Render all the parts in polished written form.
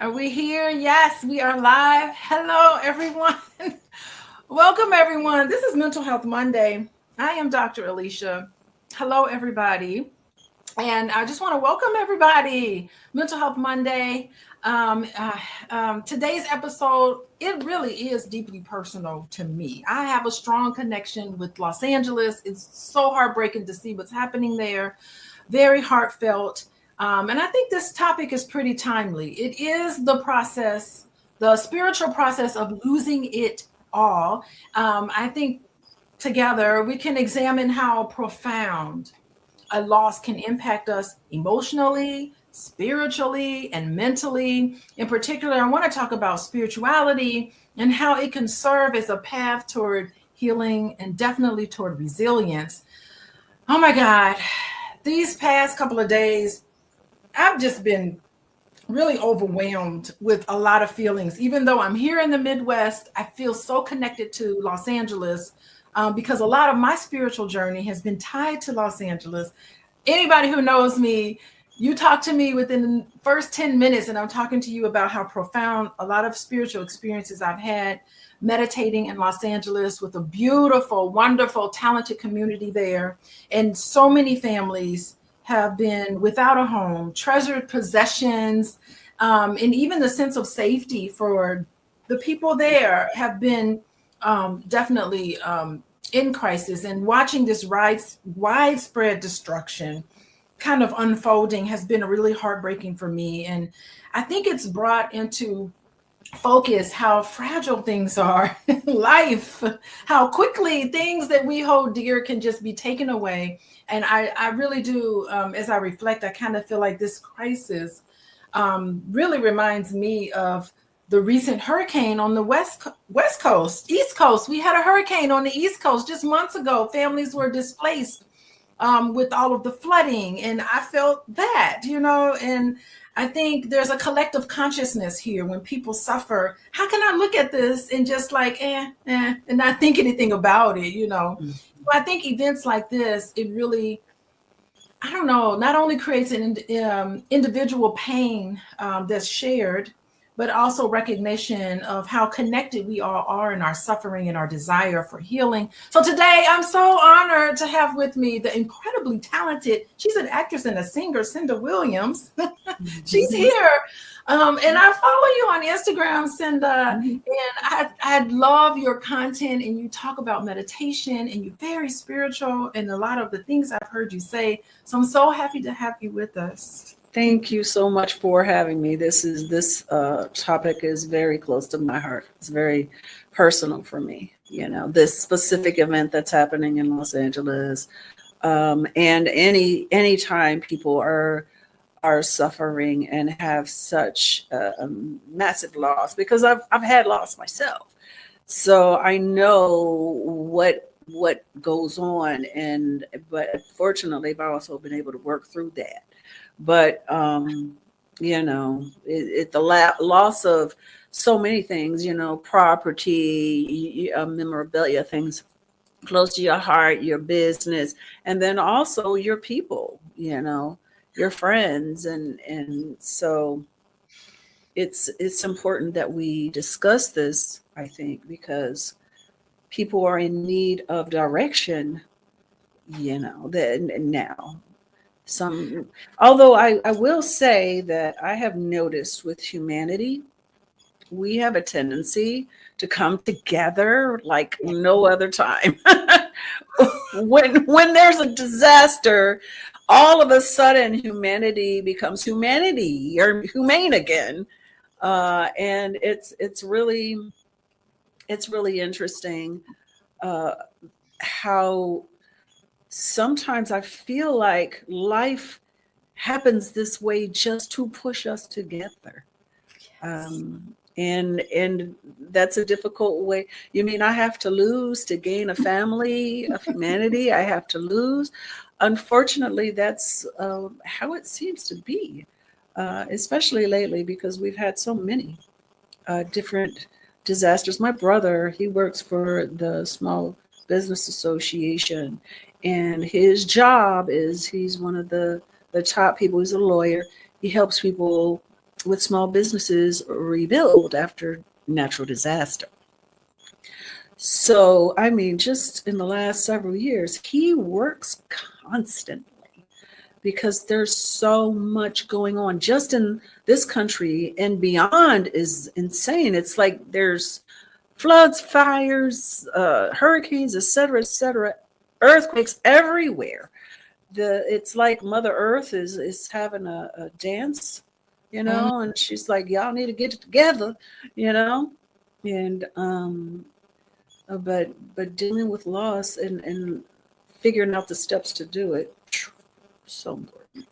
Are we here? Yes, we are live. Hello, everyone. Welcome, everyone. This is Mental Health Monday. I am Dr. Alicia. Hello, everybody. And I just want to welcome everybody. Mental Health Monday. Today's episode, it really is deeply personal to me. I have a strong connection with Los Angeles. It's so heartbreaking to see what's happening there. Very heartfelt. And I think this topic is pretty timely. It is the process, the spiritual process of losing it all. I think together we can examine how profound a loss can impact us emotionally, spiritually, and mentally. In particular, I want to talk about spirituality and how it can serve as a path toward healing and definitely toward resilience. Oh my God, these past couple of days, I've just been really overwhelmed with a lot of feelings. Even though I'm here in the Midwest, I feel so connected to Los Angeles because a lot of my spiritual journey has been tied to Los Angeles. Anybody who knows me, you talk to me within the first 10 minutes, and I'm talking to you about how profound a lot of spiritual experiences I've had meditating in Los Angeles with a beautiful, wonderful, talented community there. And so many families have been without a home, treasured possessions, and even the sense of safety for the people there have been definitely in crisis. And watching this widespread destruction kind of unfolding has been really heartbreaking for me. And I think it's brought into focus how fragile things are in life, how quickly things that we hold dear can just be taken away. And I really do, as I reflect, I kind of feel like this crisis really reminds me of the recent hurricane on the West Coast, East Coast. We had a hurricane on the East Coast just months ago. Families were displaced with all of the flooding. And I felt that, and I think there's a collective consciousness here when people suffer. How can I look at this and just like, and not think anything about it, Mm-hmm. I think events like this, it really, I don't know, not only creates an individual pain that's shared, but also recognition of how connected we all are in our suffering and our desire for healing. So today, I'm so honored to have with me the incredibly talented, she's an actress and a singer, Cynda Williams. She's here. And I follow you on Instagram, Cynda, and I love your content, and you talk about meditation, and you're very spiritual, and a lot of the things I've heard you say. So I'm so happy to have you with us. Thank you so much for having me. This topic is very close to my heart. It's very personal for me. This specific event that's happening in Los Angeles, and any time people are suffering and have such a massive loss, because I've had loss myself, so I know what goes on, but fortunately I've also been able to work through that. But the loss of so many things, property, memorabilia, things close to your heart, your business, and then also your people, your friends, and so it's important that we discuss this, I think, because people are in need of direction, that now. Some, although I will say that I have noticed with humanity, we have a tendency to come together like no other time. when there's a disaster, all of a sudden humanity becomes humanity or humane again, and it's really interesting how sometimes I feel like life happens this way just to push us together. And that's a difficult way. You mean I have to lose to gain a family of humanity? I have to lose. Unfortunately, that's how it seems to be, especially lately, because we've had so many different disasters. My brother, he works for the Small Business Association, and his job is he's one of the top people. He's a lawyer. He helps people with small businesses rebuild after natural disaster. So, I mean, just in the last several years, he works constantly because there's so much going on just in this country and beyond is insane. It's like there's floods, fires, hurricanes, et cetera, earthquakes everywhere. It's like Mother Earth is having a dance, and she's like, y'all need to get it together, you know, and but dealing with loss and figuring out the steps to do it, so important.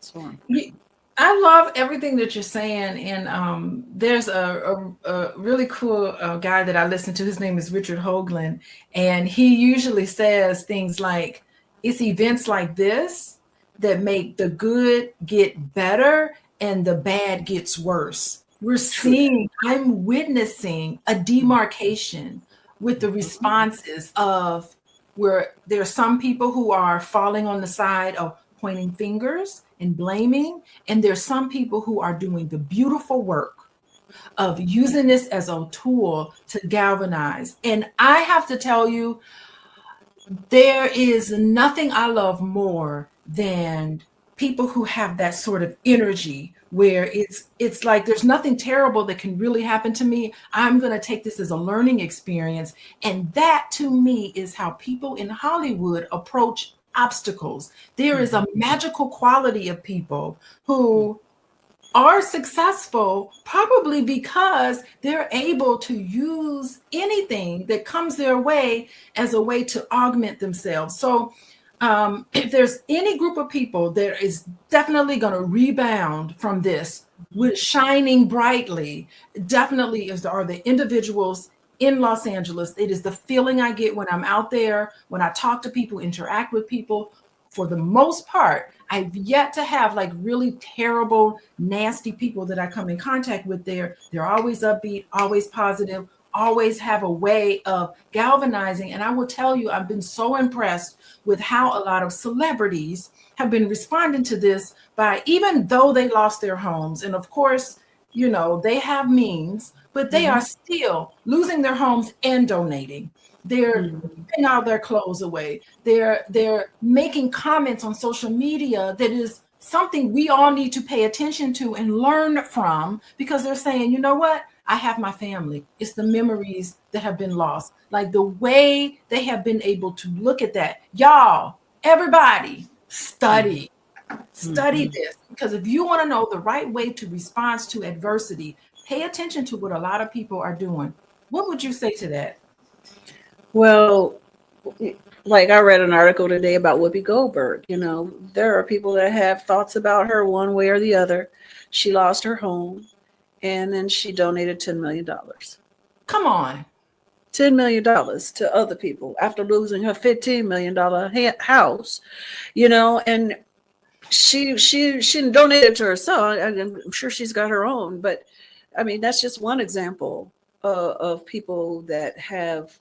So important. I love everything that you're saying. And there's a really cool guy that I listen to. His name is Richard Hoagland. And he usually says things like, it's events like this that make the good get better and the bad gets worse. I'm witnessing a demarcation with the responses of where there are some people who are falling on the side of pointing fingers and blaming, and there's some people who are doing the beautiful work of using this as a tool to galvanize. And I have to tell you, there is nothing I love more than people who have that sort of energy where it's like there's nothing terrible that can really happen to me. I'm going to take this as a learning experience. And that to me is how people in Hollywood approach obstacles. There is a magical quality of people who are successful probably because they're able to use anything that comes their way as a way to augment themselves. So if there's any group of people that is definitely going to rebound from this with shining brightly, definitely are the individuals in Los Angeles. It is the feeling I get when I'm out there, when I talk to people, interact with people. For the most part, I've yet to have like really terrible, nasty people that I come in contact with there. They're always upbeat, always positive, always have a way of galvanizing. And I will tell you, I've been so impressed with how a lot of celebrities have been responding to this by, even though they lost their homes. And of course, they have means, but they are still losing their homes and donating. They're giving all their clothes away. They're making comments on social media that is something we all need to pay attention to and learn from, because they're saying, you know what? I have my family. It's the memories that have been lost. Like the way they have been able to look at that. Y'all, everybody, study this. Because if you want to know the right way to respond to adversity, pay attention to what a lot of people are doing. What would you say to that? Well, like I read an article today about Whoopi Goldberg. There are people that have thoughts about her one way or the other. She lost her home and then she donated $10 million. Come on. $10 million to other people after losing her $15 million house, and she didn't donate it to herself. I'm sure she's got her own, but I mean, that's just one example of people that have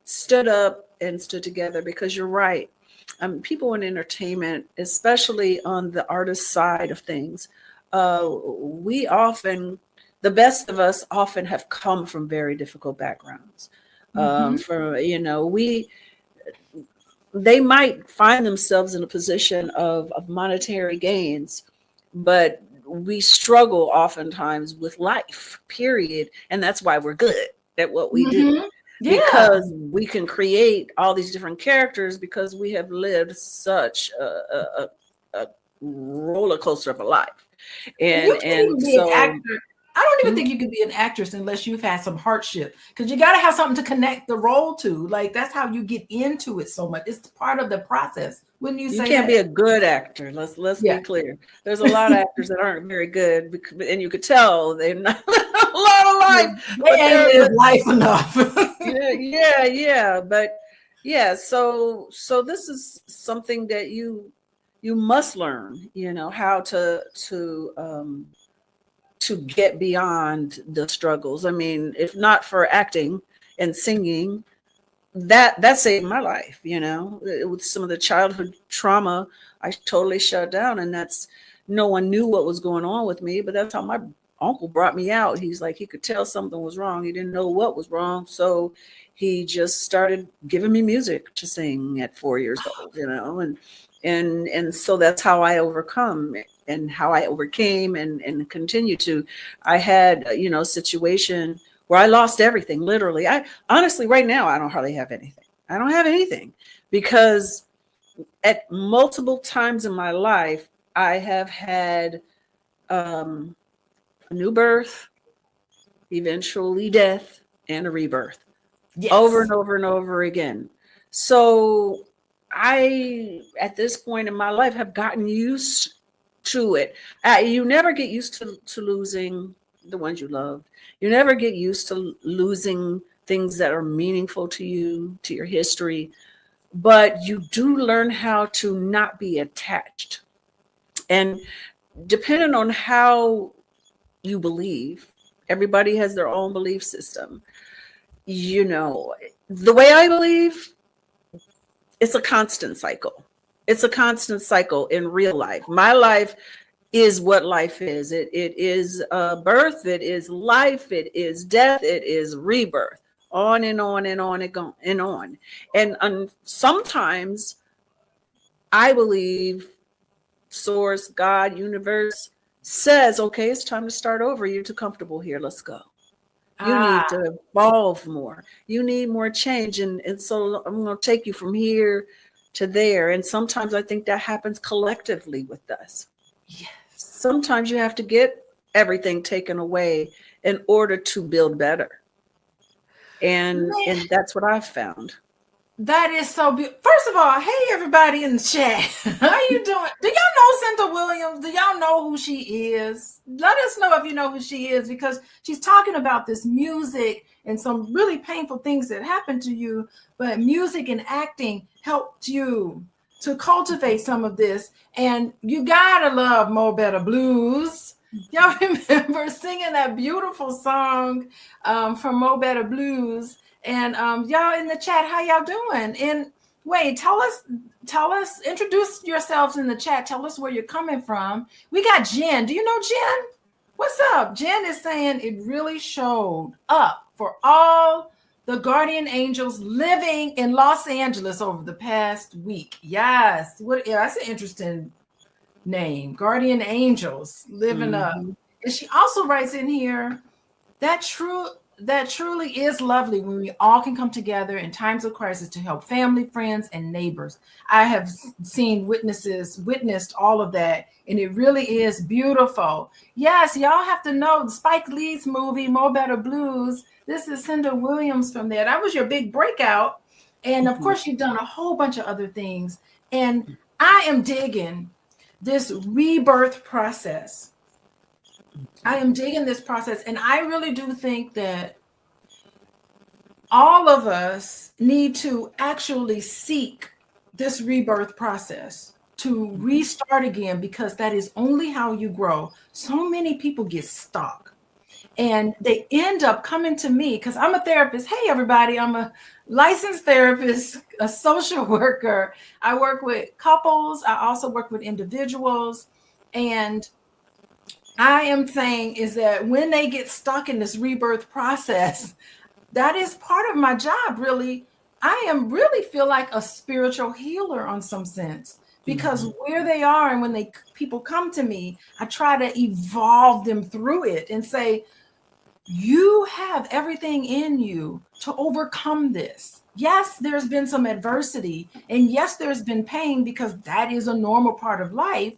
stood up and stood together, because you're right. People in entertainment, especially on the artist side of things, the best of us often have come from very difficult backgrounds. They might find themselves in a position of monetary gains, but we struggle oftentimes with life, period. And that's why we're good at what we do. Yeah. Because we can create all these different characters because we have lived such a roller coaster of a life. And so I don't even think you could be an actress unless you've had some hardship, because you got to have something to connect the role to. Like, that's how you get into it so much. It's part of the process. Wouldn't you say you can't be a good actor? Let's be clear. There's a lot of actors that aren't very good, and you could tell they're not a lot of life. They ain't lived life enough. yeah. But yeah, so this is something that you must learn. How to get beyond the struggles. I mean, if not for acting and singing, that saved my life. With some of the childhood trauma, I totally shut down, and that's no one knew what was going on with me, but that's how my uncle brought me out. He's like, he could tell something was wrong. He didn't know what was wrong. So he just started giving me music to sing at 4 years old, and so that's how I overcome and how I overcame and continue to. I had, a situation where I lost everything, literally. I honestly, right now, I don't hardly have anything. I don't have anything because at multiple times in my life, I have had a new birth, eventually death, and a rebirth. Yes. Over and over and over again. So I, at this point in my life, have gotten used to it. You never get used to losing the ones you love. You never get used to losing things that are meaningful to you, to your history, but you do learn how to not be attached. And depending on how you believe, everybody has their own belief system. The way I believe, it's a constant cycle. It's a constant cycle in real life. My life is what life is. It is birth, it is life, it is death, it is rebirth, on and on and on and on. And sometimes I believe source, God, universe says, okay, it's time to start over. You're too comfortable here. Let's go. You need to evolve more. You need more change. And so I'm going to take you from here to there. And sometimes I think that happens collectively with us. Yes. Sometimes you have to get everything taken away in order to build better. And that's what I've found. That is so beautiful. First of all, hey, everybody in the chat. How you doing? Do y'all know Cynda Williams? Do y'all know who she is? Let us know if you know who she is, because she's talking about this music and some really painful things that happened to you, but music and acting helped you to cultivate some of this. And you gotta love Mo Better Blues. Y'all remember singing that beautiful song from Mo Better Blues? And y'all in the chat, how y'all doing? And wait, tell us, introduce yourselves in the chat. Tell us where you're coming from. We got Jen. Do you know Jen? What's up? Jen is saying it really showed up for all the guardian angels living in Los Angeles over the past week. Yes. That's an interesting name. Guardian angels living up. And she also writes in here that truly is lovely when we all can come together in times of crisis to help family, friends, and neighbors. I have witnessed all of that, and it really is beautiful. Yes, y'all have to know Spike Lee's movie, Mo Better Blues. This is Cynda Williams from there. That was your big breakout. And of course, you've done a whole bunch of other things. And I am digging this rebirth process. I am digging this process, and I really do think that all of us need to actually seek this rebirth process to restart again, because that is only how you grow. So many people get stuck and they end up coming to me because I'm a therapist. Hey, everybody, I'm a licensed therapist, a social worker. I work with couples. I also work with individuals. And I am saying is that when they get stuck in this rebirth process, that is part of my job, really. I am really feel like a spiritual healer on some sense, because where they are and when people come to me, I try to evolve them through it and say, you have everything in you to overcome this. Yes, there's been some adversity, and yes, there's been pain, because that is a normal part of life,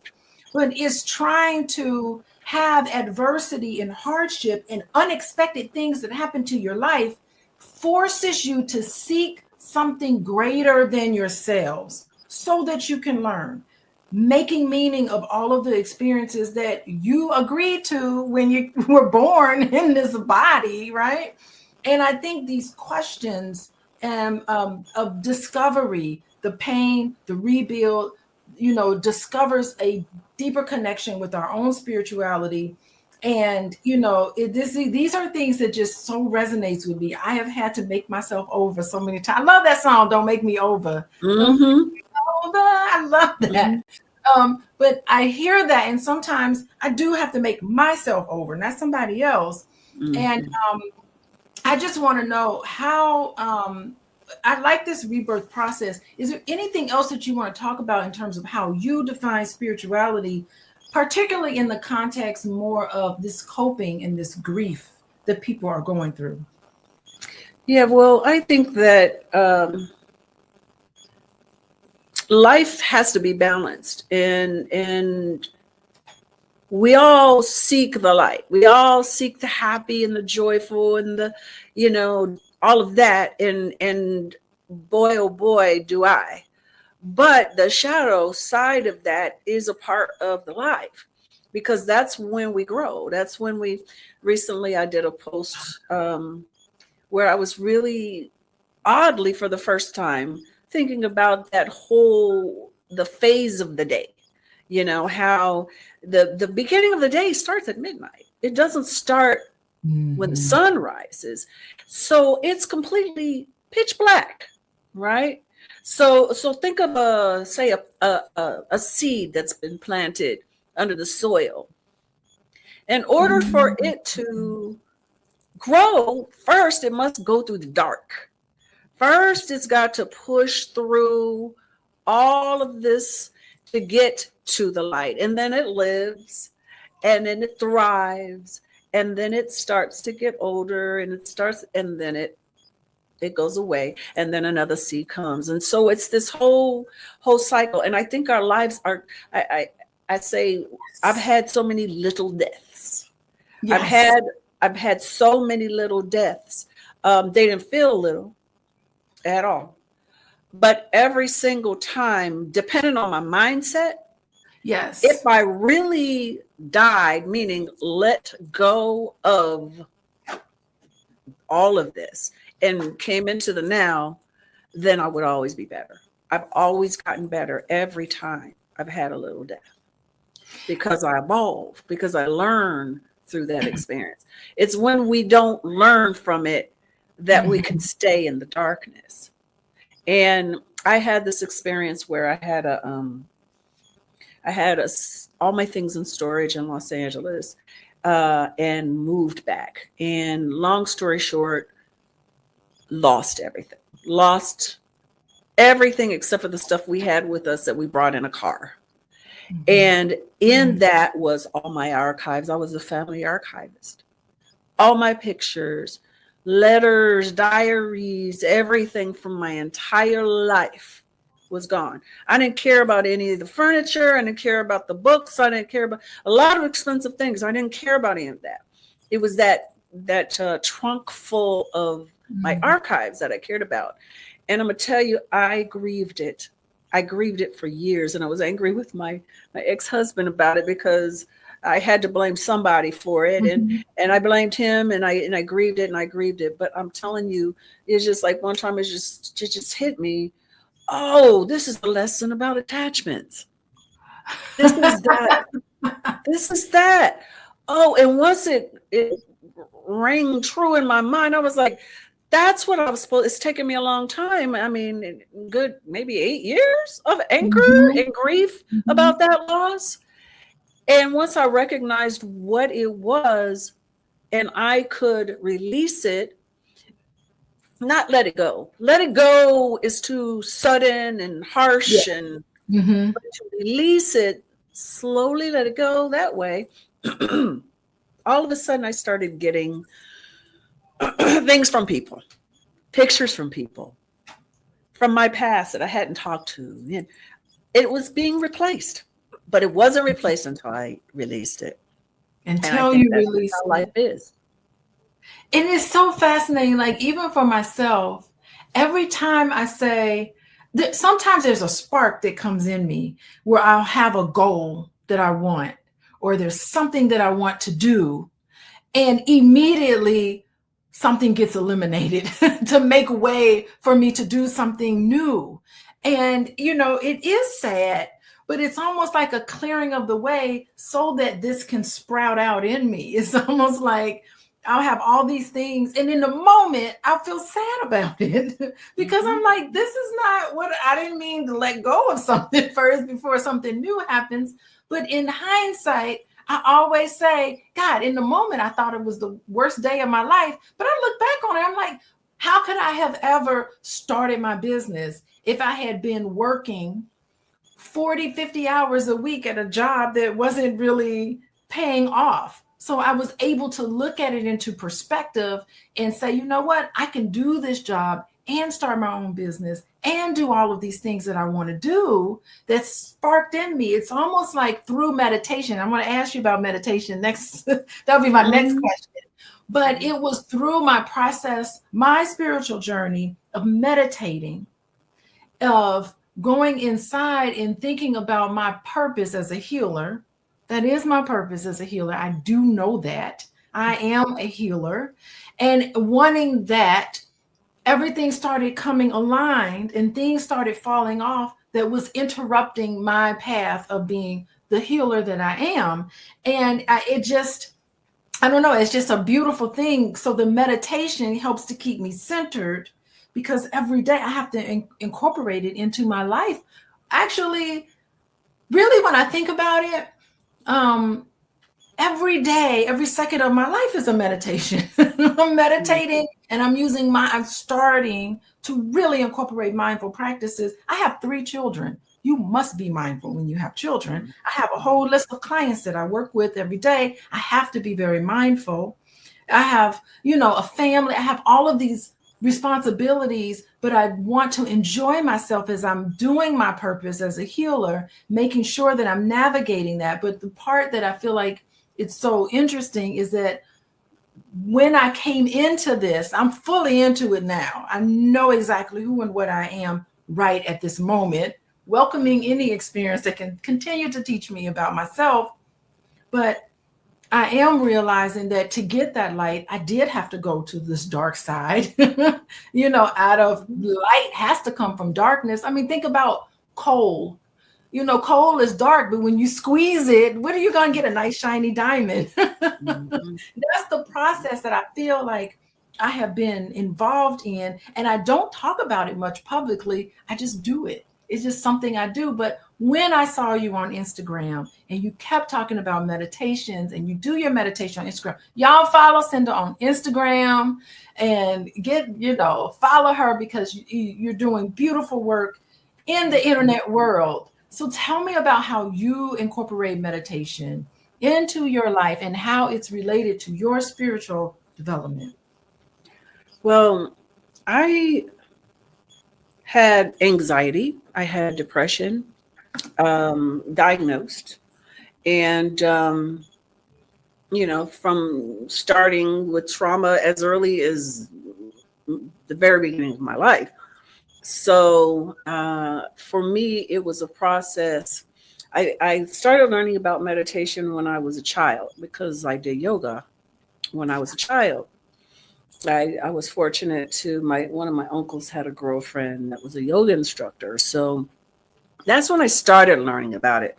but it's trying to have adversity and hardship and unexpected things that happen to your life forces you to seek something greater than yourselves so that you can learn, making meaning of all of the experiences that you agreed to when you were born in this body, right? And I think these questions of discovery, the pain, the rebuild, discovers a deeper connection with our own spirituality. And, these are things that just so resonates with me. I have had to make myself over so many times. I love that song, Don't Make Me Over. Don't Make Me Over. I love that. But I hear that, and sometimes I do have to make myself over, not somebody else. And Mhm. I just want to know how I like this rebirth process. Is there anything else that you want to talk about in terms of how you define spirituality, particularly in the context more of this coping and this grief that people are going through? Yeah, well, I think that life has to be balanced, and we all seek the light. We all seek the happy and the joyful and the, all of that. And boy, oh boy, do I. But the shadow side of that is a part of the life, because that's when we grow. That's when recently I did a post where I was really oddly for the first time thinking about the phase of the day, how the beginning of the day starts at midnight. It doesn't start when the sun rises. So it's completely pitch black, right? So think of a seed that's been planted under the soil. In order for it to grow, first it must go through the dark. First, it's got to push through all of this to get to the light. And then it lives, and then it thrives, and then it starts to get older, and then it goes away, and then another seed comes. And so it's this whole cycle. And I think our lives are, I say, I've had so many little deaths. Yes. I've had so many little deaths. They didn't feel little at all. But every single time, depending on my mindset, Yes. if I really died, meaning let go of all of this and came into the now, then I would always be better. I've always gotten better every time I've had a little death, because I evolve, because I learn through that experience. It's when we don't learn from it that we can stay in the darkness. And I had this experience where I had all my things in storage in Los Angeles, and moved back. And long story short, lost everything except for the stuff we had with us that we brought in a car. And in that was all my archives. I was a family archivist. All my pictures, letters, diaries, everything from my entire life was gone. I didn't care about any of the furniture. I didn't care about the books. I didn't care about a lot of expensive things. I didn't care about any of that. It was that trunk full of my archives that I cared about. And I'm going to tell you, I grieved it. I grieved it for years. And I was angry with my ex-husband about it, because I had to blame somebody for it. And I blamed him, and I grieved it, and I grieved it. But I'm telling you, it's just like one time it just hit me. Oh, this is a lesson about attachments. This is that. This is that. Oh, and once it rang true in my mind, I was like, that's what I was supposed. It's taken me a long time. I mean, good, maybe 8 years of anger and grief about that loss. And once I recognized what it was, and I could release it, not let it go. Let it go is too sudden and harsh, and but to release it, slowly let it go that way. All of a sudden I started getting things from people, pictures from people from my past that I hadn't talked to. And it was being replaced, but it wasn't replaced until I released it. Until you release how life is. It is so fascinating. Like, even for myself, every time I say that, sometimes there's a spark that comes in me where I'll have a goal that I want, or there's something that I want to do, and immediately something gets eliminated to make way for me to do something new. And, it is sad, but it's almost like a clearing of the way so that this can sprout out in me. It's almost like I'll have all these things. And in the moment, I'll feel sad about it because I'm like, this is not what I didn't mean to let go of something first before something new happens. But in hindsight, I always say, God, in the moment, I thought it was the worst day of my life. But I look back on it, I'm like, how could I have ever started my business if I had been working 40, 50 hours a week at a job that wasn't really paying off? So I was able to look at it into perspective and say, you know what, I can do this job and start my own business and do all of these things that I want to do that sparked in me. It's almost like through meditation. I'm going to ask you about meditation next. That'll be my next question. But it was through my process, my spiritual journey of meditating, of going inside and thinking about my purpose as a healer. That is my purpose as a healer. I do know that. I am a healer. And wanting that, everything started coming aligned and things started falling off that was interrupting my path of being the healer that I am. And I don't know, it's just a beautiful thing. So the meditation helps to keep me centered because every day I have to incorporate it into my life. Actually, really, when I think about it, every day, every second of my life is a meditation. I'm meditating and I'm starting to really incorporate mindful practices. I have 3 children. You must be mindful when you have children. I have a whole list of clients that I work with every day. I have to be very mindful. I have, a family. I have all of these responsibilities, but I want to enjoy myself as I'm doing my purpose as a healer, making sure that I'm navigating that. But the part that I feel like it's so interesting is that when I came into this, I'm fully into it now. I know exactly who and what I am right at this moment, welcoming any experience that can continue to teach me about myself. But I am realizing that to get that light, I did have to go to this dark side. Out of light has to come from darkness. I mean, think about coal. Coal is dark, but when you squeeze it, what are you going to get? A nice shiny diamond. That's the process that I feel like I have been involved in. And I don't talk about it much publicly. I just do it. It's just something I do. But when I saw you on Instagram and you kept talking about meditations and you do your meditation on Instagram, y'all follow Cynda on Instagram and follow her because you're doing beautiful work in the internet world. So tell me about how you incorporate meditation into your life and how it's related to your spiritual development. Well, I had anxiety. I had depression diagnosed. And, from starting with trauma as early as the very beginning of my life. So for me, it was a process. I started learning about meditation when I was a child because I did yoga when I was a child. I was fortunate to one of my uncles had a girlfriend that was a yoga instructor. So that's when I started learning about it.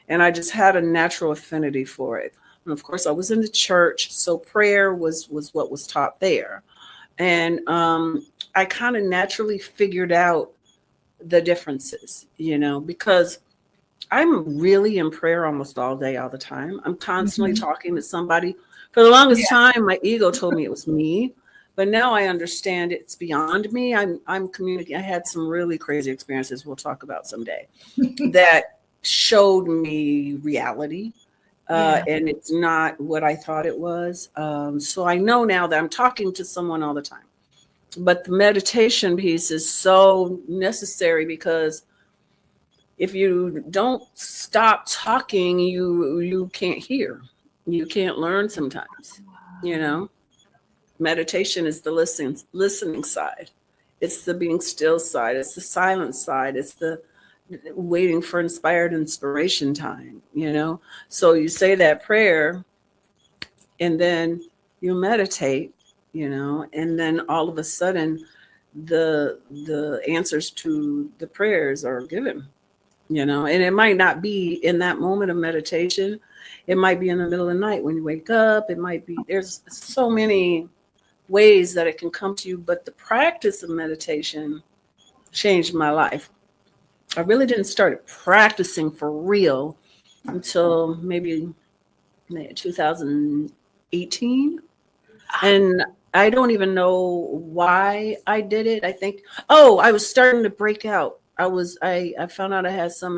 And I just had a natural affinity for it. And of course, I was in the church. So prayer was what was taught there. And I kind of naturally figured out the differences, because I'm really in prayer almost all day, all the time. I'm constantly talking to somebody. For the longest time, my ego told me it was me. But now I understand it's beyond me. I'm communicating. I had some really crazy experiences we'll talk about someday that showed me reality. And it's not what I thought it was. So I know now that I'm talking to someone all the time. But the meditation piece is so necessary because if you don't stop talking, you can't hear. You can't learn sometimes, Meditation is the listening side. It's the being still side. It's the silent side. It's the waiting for inspiration time, So you say that prayer and then you meditate, and then all of a sudden the answers to the prayers are given, and it might not be in that moment of meditation, It might be in the middle of the night when you wake up. It might be, there's so many ways that it can come to you, but the practice of meditation changed my life. I really didn't start practicing for real until maybe 2018. And I don't even know why I did it. I think, I was starting to break out. I found out I had some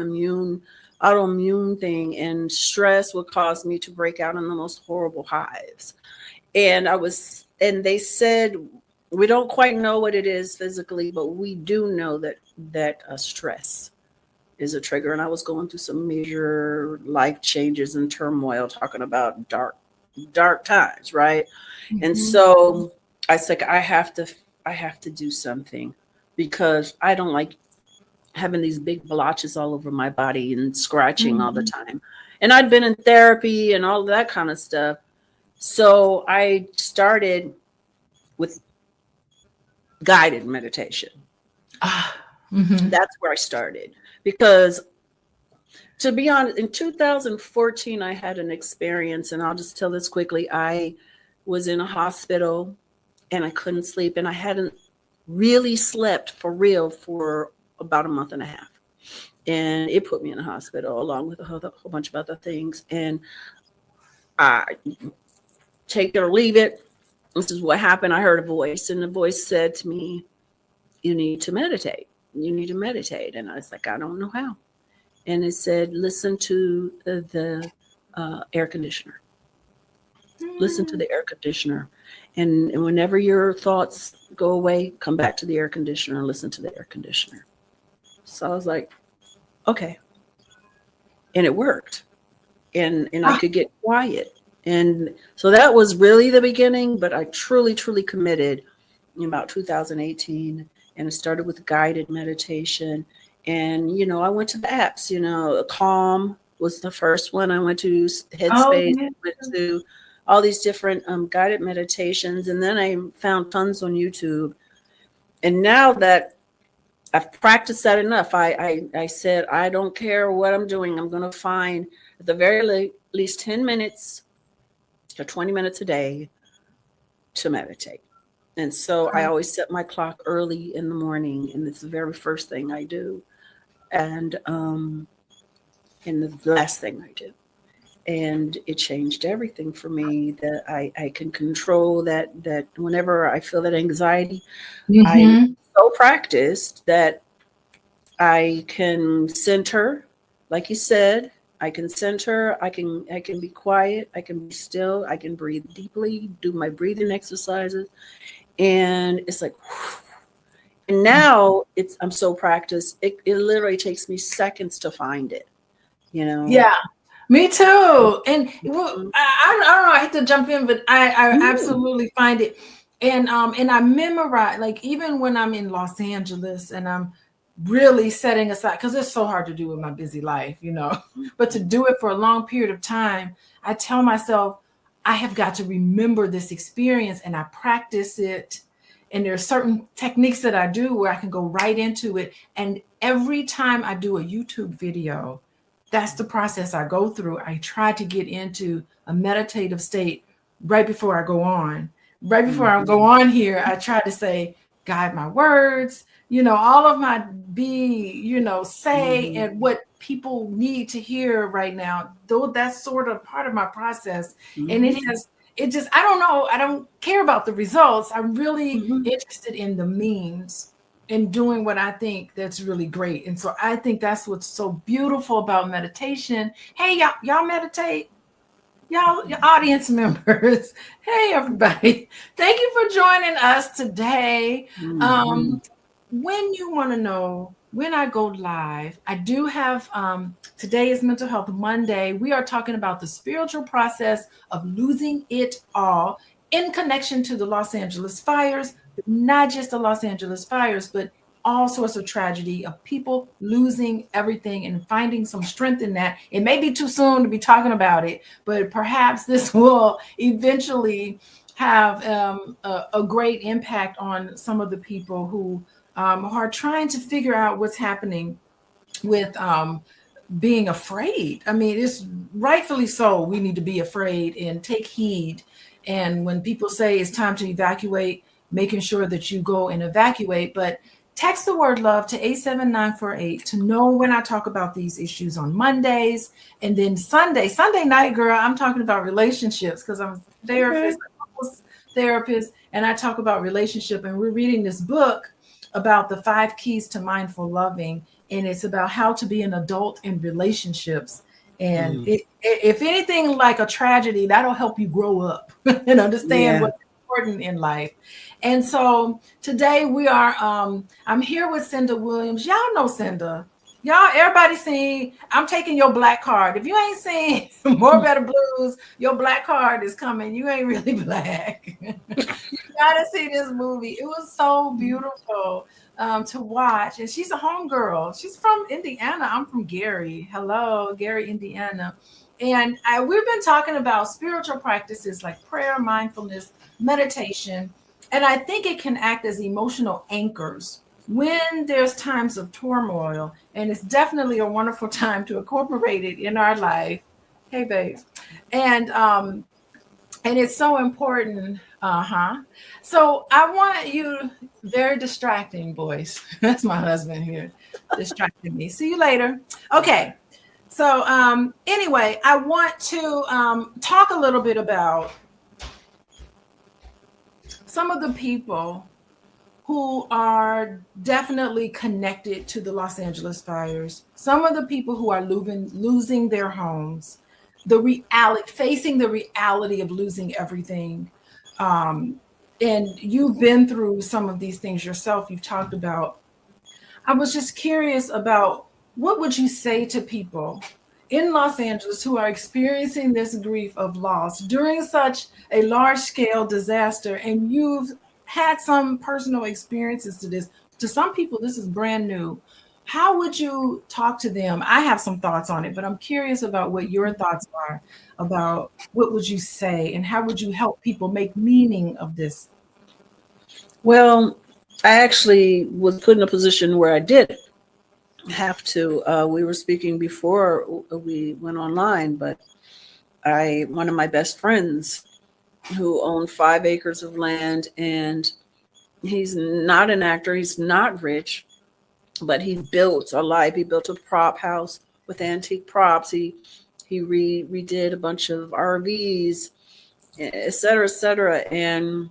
autoimmune thing, and stress would cause me to break out in the most horrible hives. And they said, we don't quite know what it is physically, but we do know that stress is a trigger. And I was going through some major life changes and turmoil, talking about dark times, right? Mm-hmm. And so I said, I have to do something, because I don't like having these big blotches all over my body and scratching all the time. And I'd been in therapy and all of that kind of stuff. So I started with guided meditation. That's where I started, because to be honest, in 2014, I had an experience, and I'll just tell this quickly. I was in a hospital and I couldn't sleep, and I hadn't really slept for real for about a month and a half. And it put me in a hospital along with a whole bunch of other things. And I take it or leave it. This is what happened. I heard a voice, and the voice said to me, you need to meditate. You need to meditate. And I was like, I don't know how. And it said, listen to the air conditioner. Listen to the air conditioner. And whenever your thoughts go away, come back to the air conditioner and listen to the air conditioner. So I was like, okay. And it worked. And I could get quiet. And so that was really the beginning, but I truly, truly committed in about 2018. And it started with guided meditation. And, I went to the apps, Calm was the first one. I went to Headspace, I went to all these different guided meditations. And then I found tons on YouTube. And now that I've practiced that enough, I said, I don't care what I'm doing. I'm going to find at the very least 10 minutes or 20 minutes a day to meditate. And so I always set my clock early in the morning, and it's the very first thing I do. And the last thing I do. And it changed everything for me, that I can control that whenever I feel that anxiety, I'm so practiced that I can center, like you said, I can center, I can be quiet, I can be still, I can breathe deeply, do my breathing exercises. And it's like, and now I'm so practiced. It literally takes me seconds to find it, Yeah, me too. And I don't know, I hate to jump in, but I absolutely find it. And I memorize, like, even when I'm in Los Angeles and I'm really setting aside, because it's so hard to do with my busy life, but to do it for a long period of time, I tell myself, I have got to remember this experience, and I practice it. And there are certain techniques that I do where I can go right into it. And every time I do a YouTube video, that's the process I go through. I try to get into a meditative state right before I go on. Right before I go on here, I try to say, guide my words, all of my say, and what people need to hear right now. Though that's sort of part of my process. And I don't know. I don't care about the results. I'm really interested in the means and doing what I think that's really great. And so I think that's what's so beautiful about meditation. Hey, y'all meditate. Y'all, your audience members. Hey, everybody. Thank you for joining us today. When you want to know when I go live, I do have, today is Mental Health Monday. We are talking about the spiritual process of losing it all in connection to the Los Angeles fires, not just the Los Angeles fires, but all sorts of tragedy of people losing everything and finding some strength in that. It may be too soon to be talking about it, but perhaps this will eventually have a great impact on some of the people who are trying to figure out what's happening with being afraid. I mean, it's rightfully so. We need to be afraid and take heed. And when people say it's time to evacuate, making sure that you go and evacuate. But text the word love to 87948 to know when I talk about these issues on Mondays. And then Sunday night, girl, I'm talking about relationships because I'm a therapist, therapist, and I talk about relationship. And we're reading this book about the 5 keys to mindful loving. And it's about how to be an adult in relationships. And if anything like a tragedy, that'll help you grow up and understand what's important in life. And so today we are, I'm here with Cynda Williams. Y'all know Cynda. Y'all, everybody seen, I'm taking your black card. If you ain't seen More Better Blues, your black card is coming. You ain't really black. You gotta see this movie. It was so beautiful to watch. And she's a homegirl. She's from Indiana. I'm from Gary. Hello, Gary, Indiana. And we've been talking about spiritual practices like prayer, mindfulness, meditation. And I think it can act as emotional anchors when there's times of turmoil. And it's definitely a wonderful time to incorporate it in our life. Hey, babe. And it's so important. So I want you, very distracting, boys. That's my husband here, distracting me. See you later. Okay. So anyway, I want to talk a little bit about some of the people who are definitely connected to the Los Angeles fires. Some of the people who are losing their homes, facing the reality of losing everything. And you've been through some of these things yourself. You've talked about. I was just curious about what would you say to people in Los Angeles who are experiencing this grief of loss during such a large-scale disaster, and you've had some personal experiences to this. To some people, this is brand new. How would you talk to them? I have some thoughts on it, but I'm curious about what your thoughts are about what would you say and how would you help people make meaning of this? Well, I actually was put in a position where I did have to. We were speaking before we went online, but one of my best friends who owned 5 acres of land, and he's not an actor, he's not rich, but he built a life. He built a prop house with antique props. He redid a bunch of RVs, et cetera, et cetera. And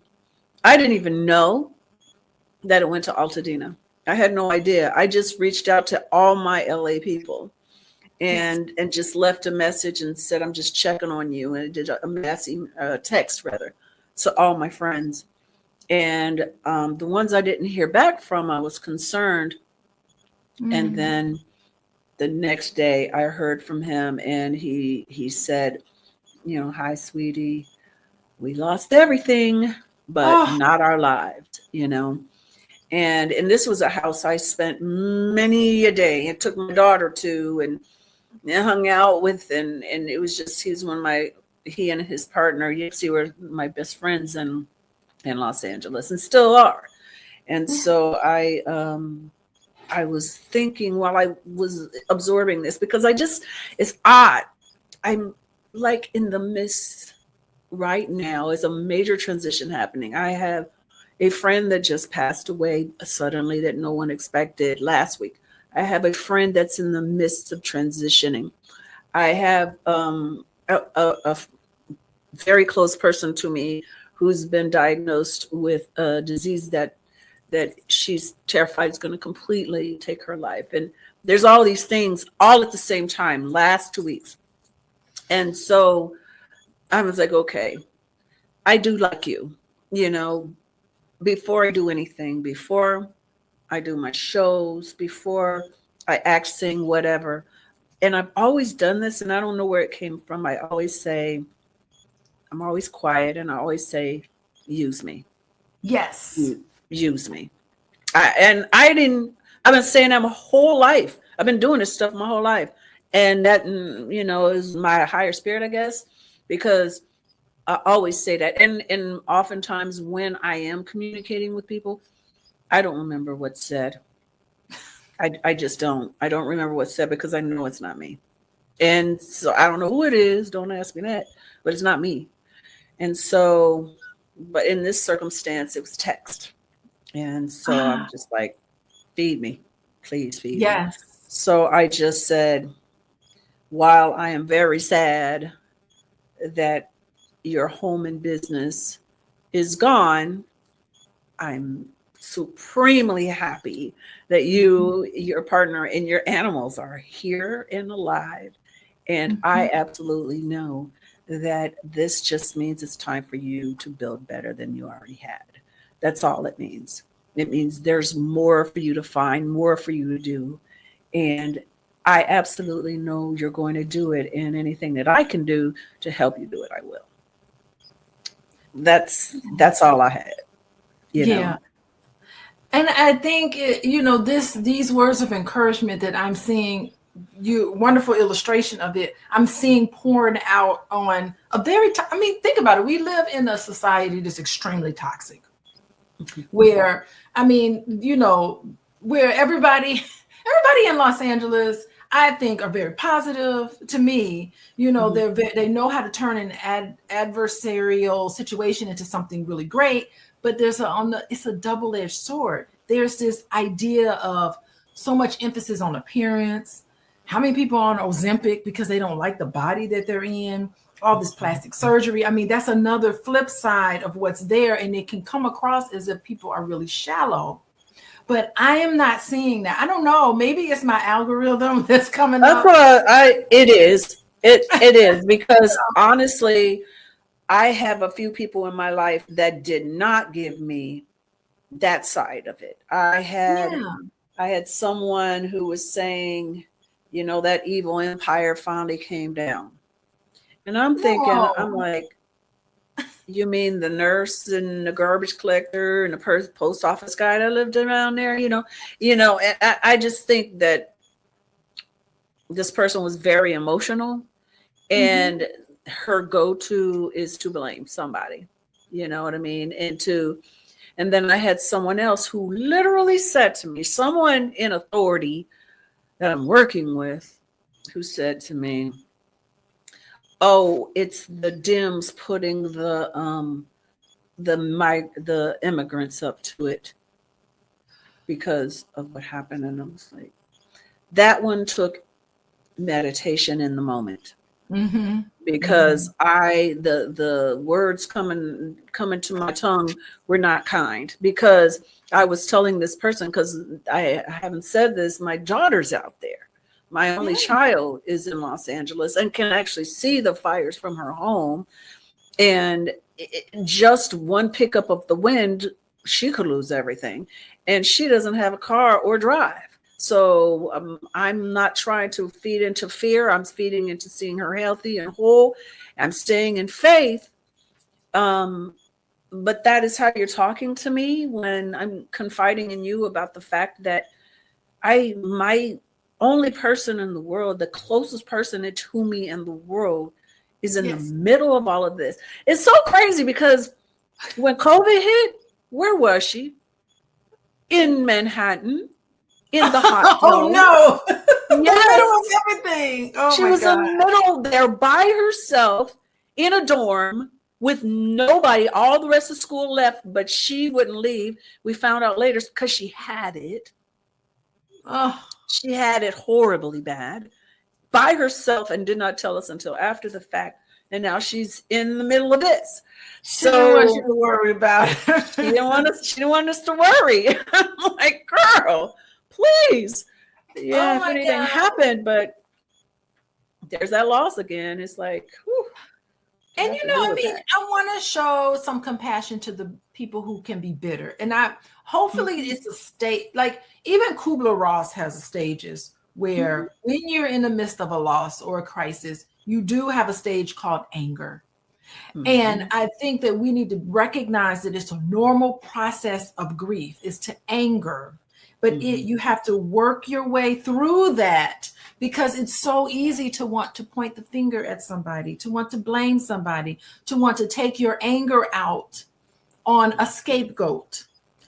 I didn't even know that it went to Altadena. I had no idea. I just reached out to all my LA people and just left a message and said, I'm just checking on you. And I did a mass text rather to all my friends. And the ones I didn't hear back from, I was concerned. And then the next day I heard from him, and he said, hi, sweetie, we lost everything, but not our lives, And this was a house I spent many a day. It took my daughter to and hung out with, and it was just, he and his partner, were my best friends in Los Angeles, and still are. And so I was thinking while I was absorbing this, because it's odd. I'm like in the midst right now is a major transition happening. I have a friend that just passed away suddenly that no one expected last week. I have a friend that's in the midst of transitioning. I have a very close person to me who's been diagnosed with a disease that she's terrified is going to completely take her life. And there's all these things all at the same time, last 2 weeks. And so I was like, okay, I do like you, before I do anything, before I do my shows, before I act, sing, whatever. And I've always done this, and I don't know where it came from. I'm always quiet, and I always say, use me. Yes. Use me. I've been saying that my whole life. I've been doing this stuff my whole life. And that, is my higher spirit, I guess, because I always say that. And oftentimes when I am communicating with people, I don't remember what's said. I just don't. I don't remember what's said because I know it's not me. And so I don't know who it is. Don't ask me that. But it's not me. And so, but in this circumstance, it was text. And so I'm Ah, just like, feed me. Please feed me. yes. So I just said, while I am very sad that your home and business is gone, I'm supremely happy that Mhm, you, your partner, and your animals are here and alive. And I mhm. absolutely know that this just means it's time for you to build better than you already had. That's all it means. It means there's more for you to find, more for you to do. And I absolutely know you're going to do it. And anything that I can do to help you do it, I will. That's all I had, you Yeah. know. And I think these words of encouragement that I'm seeing, you wonderful illustration of it. I'm seeing poured out on a I mean, think about it. We live in a society that's extremely toxic, where I mean, where everybody in Los Angeles, I think, are very positive. To me, Mhm. they know how to turn an adversarial situation into something really great. But it's a double-edged sword. There's this idea of so much emphasis on appearance. How many people are on Ozempic because they don't like the body that they're in? All this plastic surgery. I mean, that's another flip side of what's there, and it can come across as if people are really shallow. But I am not seeing that. I don't know. Maybe it's my algorithm that's coming That's up. what it is. It is because honestly, I have a few people in my life that did not give me that side of it. Yeah. I had someone who was saying, that evil empire finally came down. And I'm thinking, I'm No. like, you mean the nurse and the garbage collector and the post office guy that lived around there, and I just think that this person was very emotional, Hmm. and her go-to is to blame somebody. You know what I mean? And then I had someone else who literally said to me, someone in authority that I'm working with, who said to me, "Oh, it's the Dems putting the immigrants up to it because of what happened." And I was like, that one took meditation in the moment, Hmm. because Hmm. the words coming to my tongue were not kind, because I was telling this person, because I haven't said this, my daughter's out there. My only Yeah. child is in Los Angeles and can actually see the fires from her home. And just one pickup of the wind, she could lose everything. And she doesn't have a car or drive. So I'm not trying to feed into fear. I'm feeding into seeing her healthy and whole. I'm staying in faith. Um, but that is how you're talking to me when I'm confiding in you about the fact that my only person in the world, the closest person to me in the world, is in the Yes. middle of all of this. It's so crazy because when COVID hit, where was she? In Manhattan, in the hot Oh zone. no. In the middle of Yes, everything. Oh she my was in God. the middle there by herself in a dorm with nobody. All the rest of school left, but she wouldn't leave. We found out later because she had it. Oh, She had it horribly bad by herself and did not tell us until after the fact. And now she's in the middle of this. she didn't want you So to worry about she it. didn't want us to worry. I'm like, girl, please. Yeah, Oh if my anything God. happened, but there's that loss again. It's like, whew, I And have to deal I with mean, that. I want to show some compassion to the people who can be bitter. And hopefully Mhm. it's a state, like even Kubler-Ross has stages Mhm. where when you're in the midst of a loss or a crisis, you do have a stage called anger. And Mhm. I think that we need to recognize that it's a normal process of grief is to anger, but Mhm. you have to work your way through that, because it's so easy to want to point the finger at somebody, to want to blame somebody, to want to take your anger out on a scapegoat.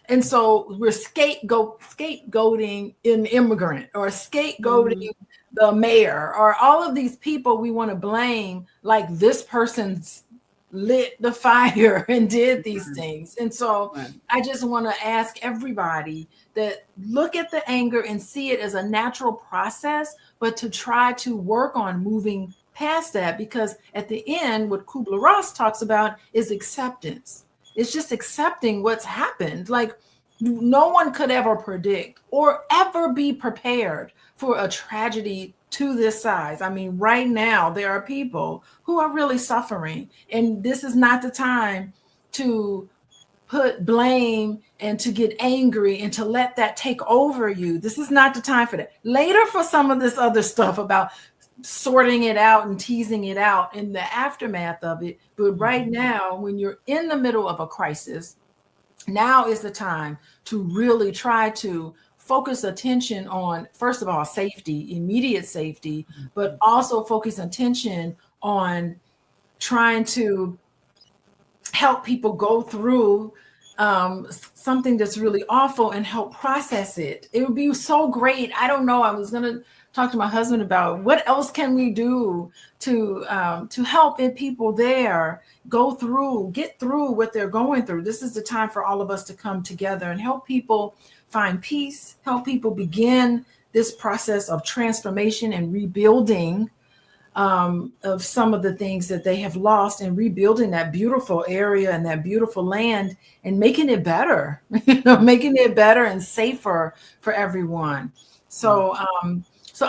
And so we're scapegoating an immigrant, or scapegoating the mayor, or all of these people we want to blame, like this person's lit the fire and did these things. And so I just want to ask everybody that look at the anger and see it as a natural process, but to try to work on moving past that, because at the end, what Kubler-Ross talks about is acceptance. It's just accepting what's happened. Like, no one could ever predict or ever be prepared for a tragedy to this size. I mean, right now, there are people who are really suffering, and this is not the time to put blame and to get angry and to let that take over you. This is not the time for that. Later, for some of this other stuff about sorting it out and teasing it out in the aftermath of it. But right now, when you're in the middle of a crisis, now is the time to really try to focus attention on, first of all, safety, immediate safety, but also focus attention on trying to help people go through something that's really awful and help process it. It would be so great. I don't know. I was going to talk to my husband about what else can we do to help people there get through what they're going through. This is the time for all of us to come together and help people find peace, help people begin this process of transformation and rebuilding of some of the things that they have lost, and rebuilding that beautiful area and that beautiful land and making it better, making it better and safer for everyone. So,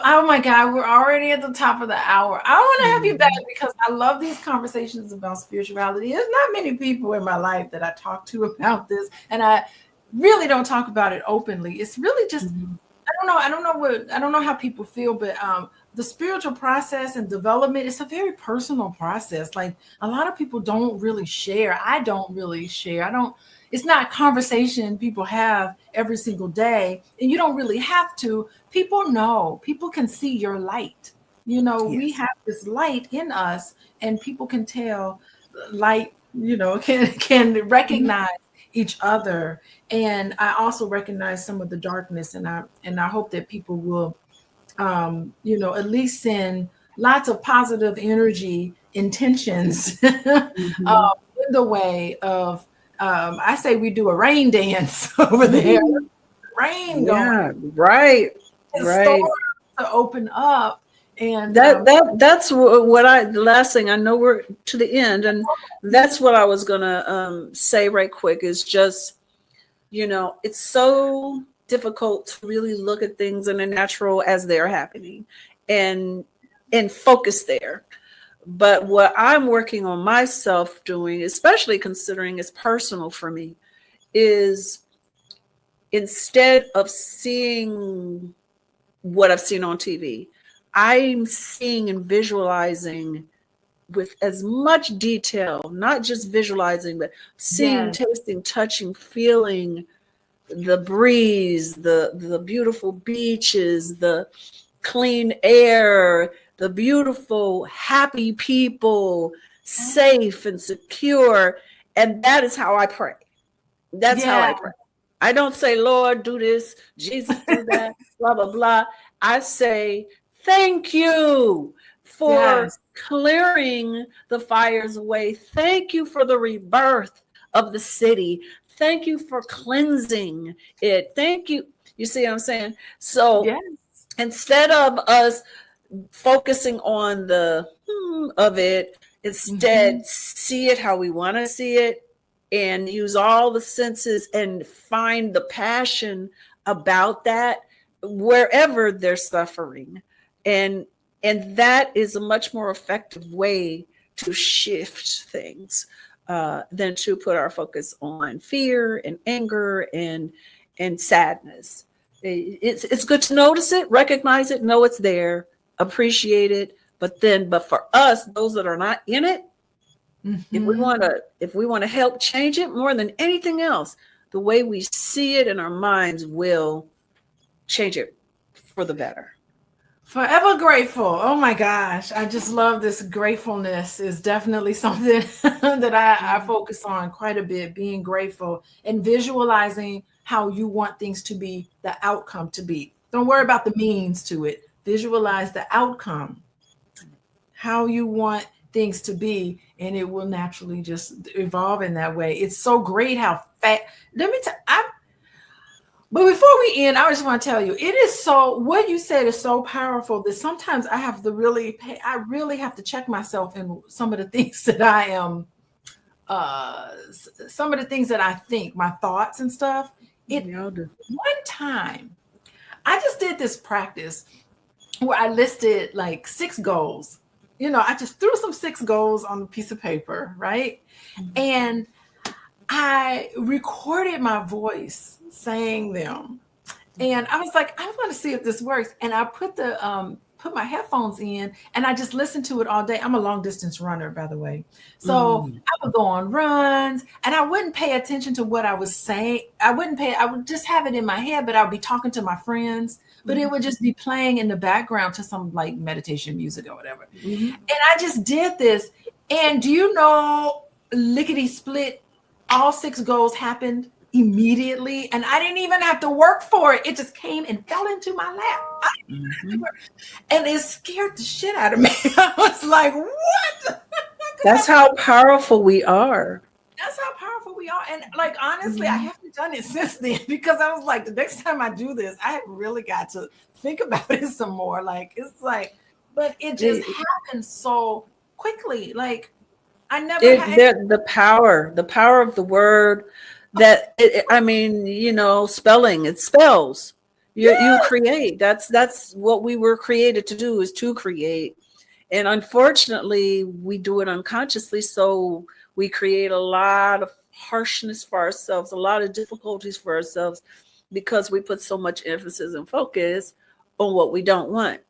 oh my God, we're already at the top of the hour. I want to have you back because I love these conversations about spirituality. There's not many people in my life that I talk to about this, and I really don't talk about it openly. It's really just, I don't know how people feel, but the spiritual process and development, it's a very personal process. Like, a lot of people don't really share. I don't really share. It's not conversation people have every single day, and you don't really have to. People know, people can see your light. We have this light in us, and people can tell light, can recognize each other. And I also recognize some of the darkness, and I hope that people will, at least send lots of positive energy intentions in the way of, I say we do a rain dance over there. Rain going. Right. To open up. And that's what the last thing, I know we're to the end, and that's what I was gonna say right quick, is just, it's so difficult to really look at things in the natural as they're happening and focus there. But what I'm working on myself doing, especially considering it's personal for me, is instead of seeing what I've seen on TV, I'm seeing and visualizing with as much detail, not just visualizing, but seeing, tasting, touching, feeling the breeze, the beautiful beaches, the clean air, the beautiful, happy people, safe and secure. And that is how I pray. That's how I pray. I don't say, Lord, do this, Jesus, do that, blah, blah, blah. I say, thank you for clearing the fires away. Thank you for the rebirth of the city. Thank you for cleansing it. Thank you. You see what I'm saying? So instead of us focusing on the of it, instead see it how we want to see it, and use all the senses and find the passion about that wherever they're suffering. And that is a much more effective way to shift things than to put our focus on fear and anger and sadness. It's good to notice it, recognize it, know it's there, appreciate it. But for us, those that are not in it, if we want to help change it more than anything else, the way we see it in our minds will change it for the better. Forever grateful. Oh my gosh. I just love this. Gratefulness is definitely something that I focus on quite a bit, being grateful and visualizing how you want things to be, the outcome to be. Don't worry about the means to it. Visualize the outcome, how you want things to be, and it will naturally just evolve in that way. It's so great how fast. Let me tell. But before we end, I just want to tell you, it is so, what you said is so powerful that sometimes I have to I really have to check myself in some of the things that I am, some of the things that I think, my thoughts and stuff. One time, I just did this practice where I listed like 6 goals. I just threw some 6 goals on a piece of paper, right? And I recorded my voice saying them, and I was like, I want to see if this works. And I put put my headphones in, and I just listened to it all day. I'm a long distance runner, by the way, so I would go on runs, and I wouldn't pay attention to what I was saying. I would just have it in my head, but I would be talking to my friends, but it would just be playing in the background to some like meditation music or whatever. And I just did this, and do you know, lickety split, all 6 goals happened immediately, and I didn't even have to work for it. It just came and fell into my lap. And it scared the shit out of me. I was like, what? That's how powerful we are. That's how powerful we are. And like, honestly, I haven't done it since then, because I was like, the next time I do this, I have really got to think about it some more. Like, it's like, but it just happened so quickly. Like, I never had the power of the word, that spelling, it spells. You create. That's what we were created to do, is to create. And unfortunately, we do it unconsciously. So we create a lot of harshness for ourselves, a lot of difficulties for ourselves, because we put so much emphasis and focus on what we don't want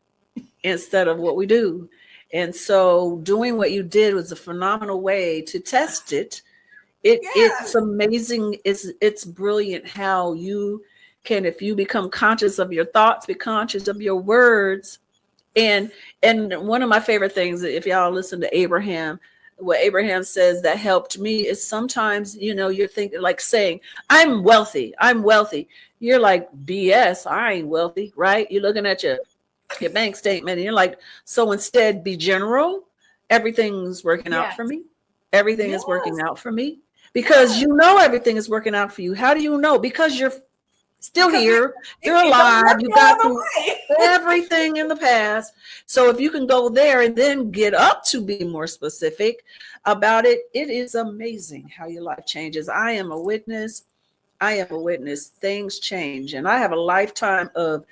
instead of what we do. And so doing what you did was a phenomenal way to test it. It's amazing. It's brilliant how you can, if you become conscious of your thoughts, be conscious of your words. And one of my favorite things, if y'all listen to Abraham, what Abraham says that helped me is sometimes, you're thinking, like saying, I'm wealthy. You're like, BS, I ain't wealthy, right? You're looking at your bank statement and you're like, so instead be general. Everything's working out for me. Everything is working out for me, because everything is working out for you. How do you know? Because you're still here, you're alive, you got through everything in the past. So if you can go there and then get up to be more specific about it, it is amazing how your life changes. I am a witness. Things change, and I have a lifetime of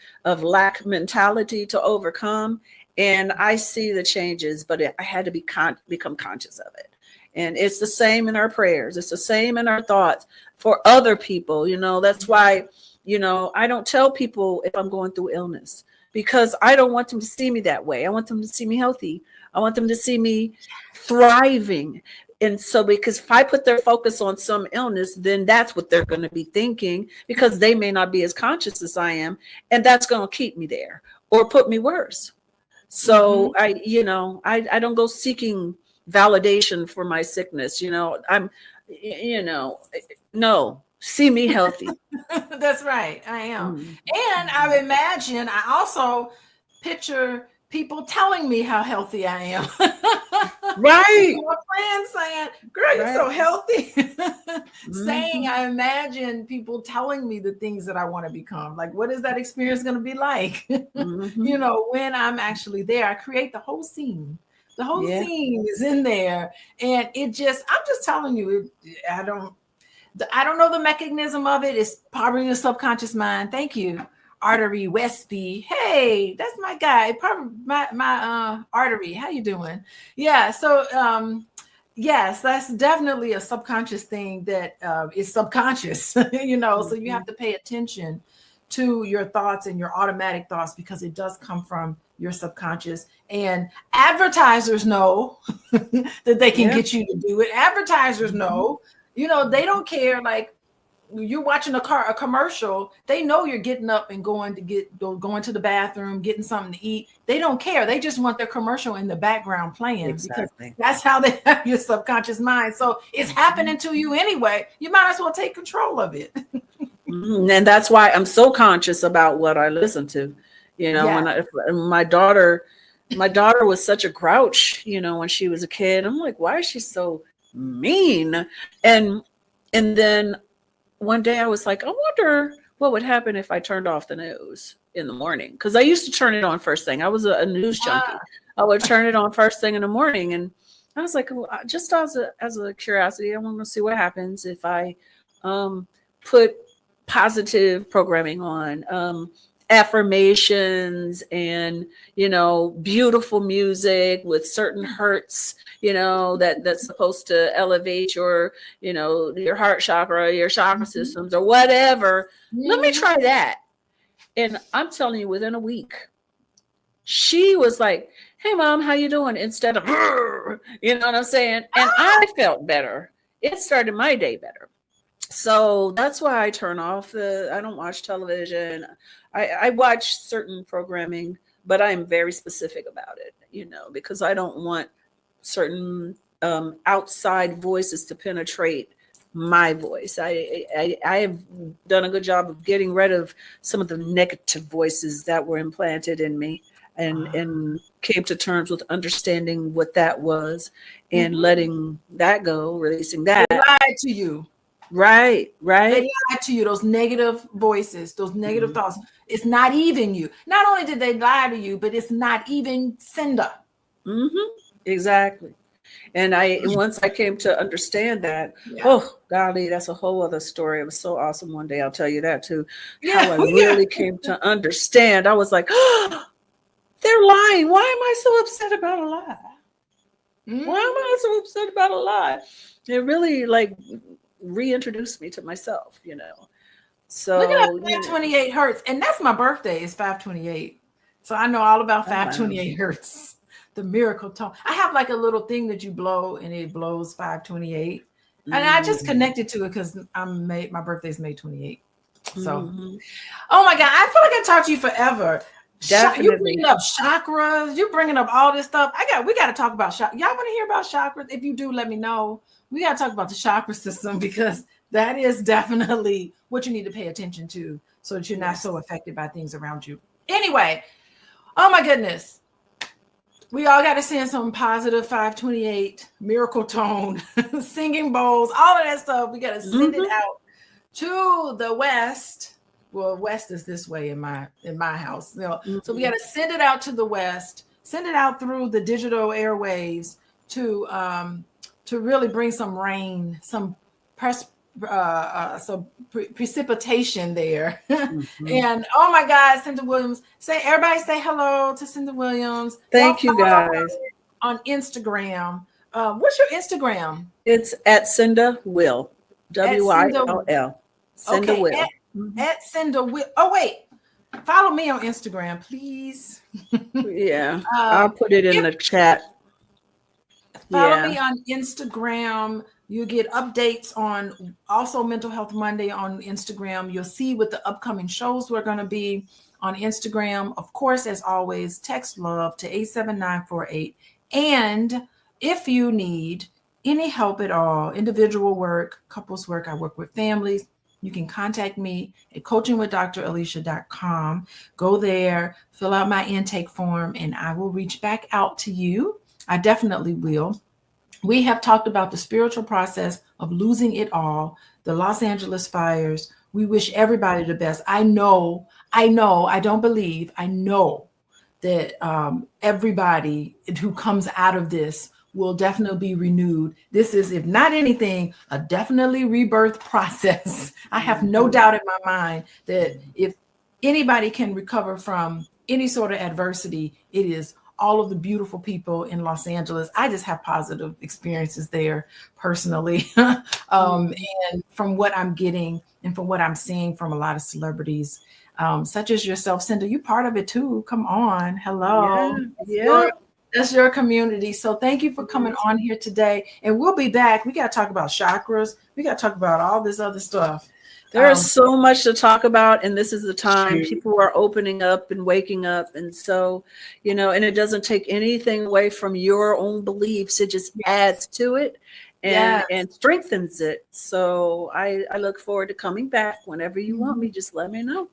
lack mentality to overcome, and I see the changes, but I had to become conscious of it. And it's the same in our prayers. It's the same in our thoughts for other people. That's why, I don't tell people if I'm going through illness, because I don't want them to see me that way. I want them to see me healthy. I want them to see me thriving. And so, because if I put their focus on some illness, then that's what they're going to be thinking, because they may not be as conscious as I am. And that's going to keep me there or put me worse. So I don't go seeking validation for my sickness. No, see me healthy. That's right. I am. And I imagine, I also picture people telling me how healthy I am. Right. My friends saying, girl, you're so healthy. Saying, I imagine people telling me the things that I want to become. Like, what is that experience going to be like? When I'm actually there, I create the whole scene. The whole scene is in there. And I'm just telling you, I don't know the mechanism of it. It's probably the subconscious mind. Thank you, Artery Westby. Hey, that's my guy. Probably my Artery. How you doing? Yeah. So yes, that's definitely a subconscious thing that is subconscious. So you have to pay attention to your thoughts and your automatic thoughts, because it does come from your subconscious. And advertisers know that they can get you to do it. Advertisers know. They don't care. Like, you're watching a commercial, they know you're getting up and going to the bathroom, getting something to eat. They don't care. They just want their commercial in the background playing because that's how they have your subconscious mind. So it's happening to you anyway. You might as well take control of it. And that's why I'm so conscious about what I listen to. You know, when my daughter was such a grouch, you know, when she was a kid. I'm like, why is she so mean? And then one day I was like, I wonder what would happen if I turned off the news in the morning. Because I used to turn it on first thing. I was a news junkie. I would turn it on first thing in the morning. And I was like, well, just as a curiosity, I want to see what happens if I put positive programming on, affirmations and, you know, beautiful music with certain hertz, you know, that's supposed to elevate your, you know, your heart chakra, your chakra systems or whatever. Let me try that. And I'm telling you, within a week, she was like, hey, Mom, how you doing? Instead of, you know what I'm saying? And I felt better. It started my day better. So that's why I turn off I don't watch television. I watch certain programming, but I'm very specific about it, you know, because I don't want certain outside voices to penetrate my voice. I have done a good job of getting rid of some of the negative voices that were implanted in me and came to terms with understanding what that was and letting that go, releasing that. They lied to you. Right. They lied to you. Those negative voices, those negative thoughts. It's not even you. Not only did they lie to you, but it's not even Cynda. Exactly. And once I came to understand that, oh golly, that's a whole other story. It was so awesome. One day I'll tell you that too. How I really came to understand. I was like, oh, they're lying. Why am I so upset about a lie? Why am I so upset about a lie? It really like reintroduced me to myself, you know. So look at 528 hertz, and that's my birthday is 528. So I know all about 528 hertz, the miracle tone. I have like a little thing that you blow, and it blows 528, and I just connected to it because my birthday's May 28. So, oh my God, I feel like I talked to you forever. Definitely. You bringing up chakras, you bringing up all this stuff. We got to talk about chakras. Y'all want to hear about chakras? If you do, let me know. We got to talk about the chakra system because that is definitely what you need to pay attention to so that you're not so affected by things around you. Anyway, oh my goodness. We all got to send some positive 528 miracle tone, singing bowls, all of that stuff. We got to send it out to the West. Well, West is this way in my house. You know? So we got to send it out to the West, send it out through the digital airwaves to really bring some rain, some precipitation there. And oh my God, Cynda Williams. Everybody say hello to Cynda Williams. Thank you guys. On Instagram. What's your Instagram? It's at Cynda Will. WILL. Cynda Will. At Cynda Will. Oh wait. Follow me on Instagram, please. Yeah. I'll put it in the chat. Follow me on Instagram. You get updates on also Mental Health Monday on Instagram. You'll see what the upcoming shows we're going to be on Instagram. Of course, as always, text love to 87948. And if you need any help at all, individual work, couples work, I work with families, you can contact me at coachingwithdralicia.com. Go there, fill out my intake form, and I will reach back out to you. I definitely will. We have talked about the spiritual process of losing it all, the Los Angeles fires. We wish everybody the best. I know that everybody who comes out of this will definitely be renewed. This is, if not anything, a definitely rebirth process. I have no doubt in my mind that if anybody can recover from any sort of adversity, it is all of the beautiful people in Los Angeles. I just have positive experiences there personally. And from what I'm getting and from what I'm seeing from a lot of celebrities, such as yourself, Cynda, you're part of it too. Come on. Hello. Yeah. That's your community. So thank you for coming on here today. And we'll be back. We got to talk about chakras. We got to talk about all this other stuff. There is so much to talk about, and this is the time Shoot. people are opening up and waking up. And so, you know, and it doesn't take anything away from your own beliefs. It just adds to it and strengthens it. So I look forward to coming back whenever you want me. Just let me know.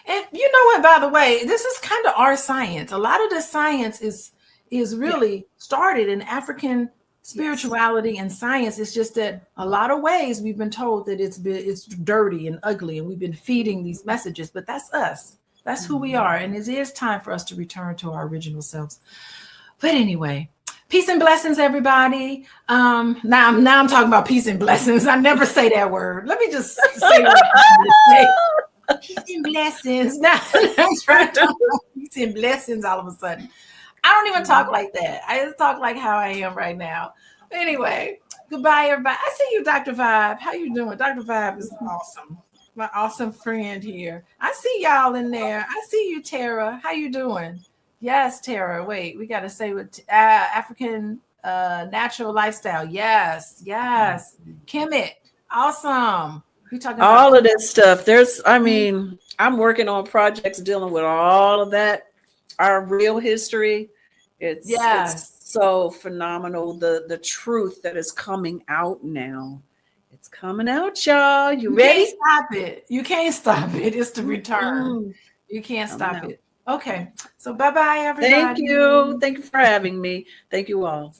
And you know what, by the way, this is kind of our science. A lot of the science is really started in African spirituality and science. It's just that a lot of ways we've been told that it's dirty and ugly, and we've been feeding these messages, but that's us. That's who we are. And it is time for us to return to our original selves. But anyway, peace and blessings, everybody. Now I'm talking about peace and blessings. I never say that word. Let me just say what I say. Peace and blessings. Now I'm trying to talk about peace and blessings all of a sudden. I don't even talk like that. I just talk like how I am right now. Anyway, goodbye, everybody. I see you, Dr. Vibe. How you doing? Dr. Vibe is awesome. My awesome friend here. I see y'all in there. I see you, Tara. How you doing? Yes, Tara. Wait, we got to say what African natural lifestyle. Yes. Kemet. Awesome. We talking about all of this stuff. I'm working on projects dealing with all of that. Our real history. It's so phenomenal. The truth that is coming out now. It's coming out, y'all. You ready? Can't stop it. You can't stop it. It's the return. You can't stop it. Okay. So bye-bye, everybody. Thank you. Thank you for having me. Thank you all.